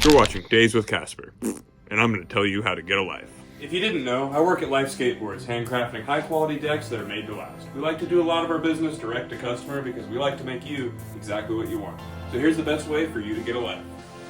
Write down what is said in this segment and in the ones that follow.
You're watching Days with Casper, and I'm going to tell you how to get a life. If you didn't know, I work at Life Skateboards, handcrafting high-quality decks that are made to last. We like to do a lot of our business direct to customer because we like to make you exactly what you want. So here's the best way for you to get a life.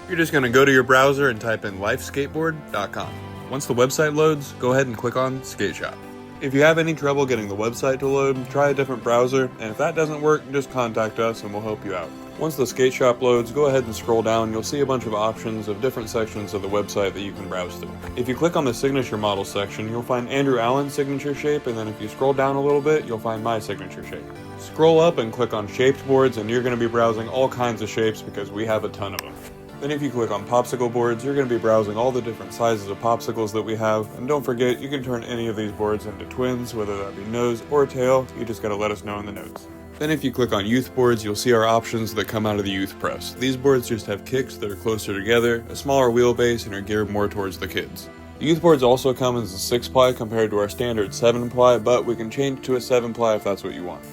You're just going to go to your browser and type in lifeskateboard.com. Once the website loads, go ahead and click on Skate Shop. If you have any trouble getting the website to load, try a different browser, and if that doesn't work, just contact us and we'll help you out. Once the skate shop loads, go ahead and scroll down. You'll see a bunch of options of different sections of the website that you can browse through. If you click on the signature model section, you'll find Andrew Allen's signature shape, and then if you scroll down a little bit, you'll find my signature shape. Scroll up and click on shaped boards, and you're going to be browsing all kinds of shapes because we have a ton of them. Then if you click on popsicle boards, you're going to be browsing all the different sizes of popsicles that we have. And don't forget, you can turn any of these boards into twins, whether that be nose or tail. You just got to let us know in the notes. Then if you click on youth boards, you'll see our options that come out of the youth press. These boards just have kicks that are closer together, a smaller wheelbase, and are geared more towards the kids. The youth boards also come as a 6-ply compared to our standard 7-ply, but we can change to a 7-ply if that's what you want.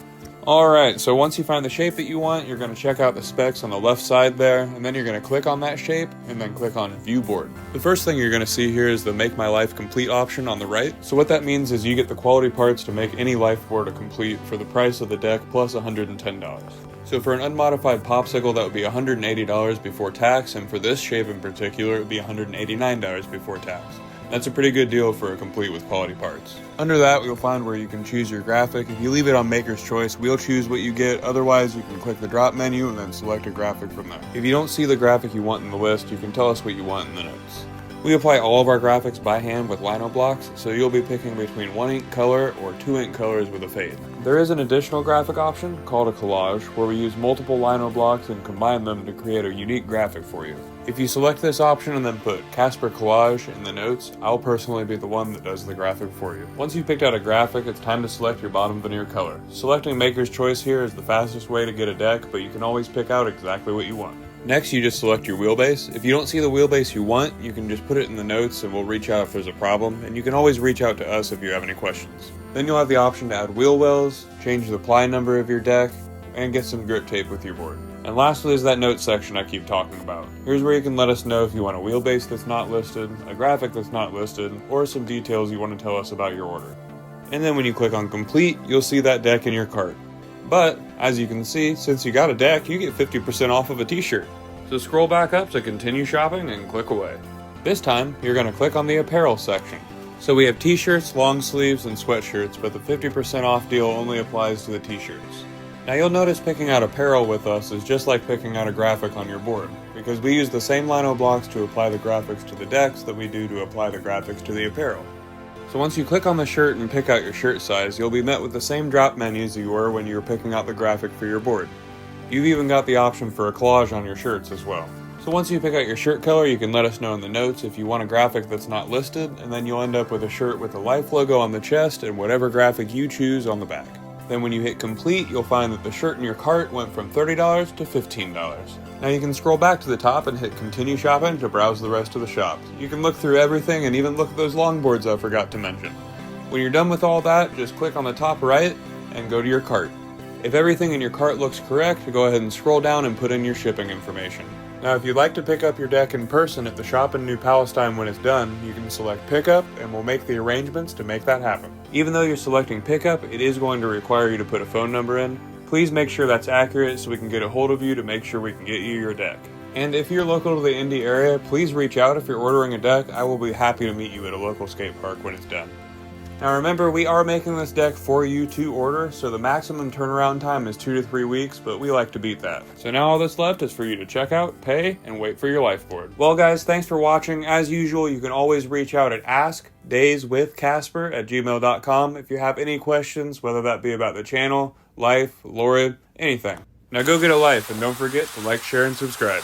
Alright, so once you find the shape that you want, you're going to check out the specs on the left side there, and then you're going to click on that shape, and then click on View Board. The first thing you're going to see here is the Make My Life Complete option on the right. So what that means is you get the quality parts to make any life board a complete for the price of the deck plus $110. So for an unmodified popsicle, that would be $180 before tax, and for this shape in particular, it would be $189 before tax. That's a pretty good deal for a complete with quality parts. Under that, you'll find where you can choose your graphic. If you leave it on Maker's Choice, we'll choose what you get. Otherwise, you can click the drop menu and then select a graphic from there. If you don't see the graphic you want in the list, you can tell us what you want in the notes. We apply all of our graphics by hand with lino blocks, so you'll be picking between 1 ink color or 2 ink colors with a fade. There is an additional graphic option called a collage, where we use multiple lino blocks and combine them to create a unique graphic for you. If you select this option and then put Casper Collage in the notes, I'll personally be the one that does the graphic for you. Once you've picked out a graphic, it's time to select your bottom veneer color. Selecting Maker's Choice here is the fastest way to get a deck, but you can always pick out exactly what you want. Next, you just select your wheelbase. If you don't see the wheelbase you want, you can just put it in the notes and we'll reach out if there's a problem, and you can always reach out to us if you have any questions. Then you'll have the option to add wheel wells, change the ply number of your deck, and get some grip tape with your board. And lastly is that notes section I keep talking about. Here's where you can let us know if you want a wheelbase that's not listed, a graphic that's not listed, or some details you want to tell us about your order. And then when you click on complete, you'll see that deck in your cart. But, as you can see, since you got a deck, you get 50% off of a t-shirt. So scroll back up to continue shopping and click away. This time, you're going to click on the apparel section. So we have t-shirts, long sleeves, and sweatshirts, but the 50% off deal only applies to the t-shirts. Now you'll notice picking out apparel with us is just like picking out a graphic on your board, because we use the same lino blocks to apply the graphics to the decks that we do to apply the graphics to the apparel. So once you click on the shirt and pick out your shirt size, you'll be met with the same drop menus you were when you were picking out the graphic for your board. You've even got the option for a collage on your shirts as well. So once you pick out your shirt color, you can let us know in the notes if you want a graphic that's not listed, and then you'll end up with a shirt with the Life logo on the chest and whatever graphic you choose on the back. Then when you hit complete, you'll find that the shirt in your cart went from $30 to $15. Now you can scroll back to the top and hit continue shopping to browse the rest of the shop. You can look through everything and even look at those longboards I forgot to mention. When you're done with all that, just click on the top right and go to your cart. If everything in your cart looks correct, go ahead and scroll down and put in your shipping information. Now if you'd like to pick up your deck in person at the shop in New Palestine when it's done, you can select pickup and we'll make the arrangements to make that happen. Even though you're selecting pickup, it is going to require you to put a phone number in. Please make sure that's accurate so we can get a hold of you to make sure we can get you your deck. And if you're local to the Indy area, please reach out if you're ordering a deck. I will be happy to meet you at a local skate park when it's done. Now remember, we are making this deck for you to order, so the maximum turnaround time is 2 to 3 weeks, but we like to beat that. So now all that's left is for you to check out, pay, and wait for your life board. Well guys, thanks for watching. As usual, you can always reach out at Askdayswithcasper@gmail.com if you have any questions, whether that be about the channel, life, Lord, anything. Now go get a life, and don't forget to like, share, and subscribe.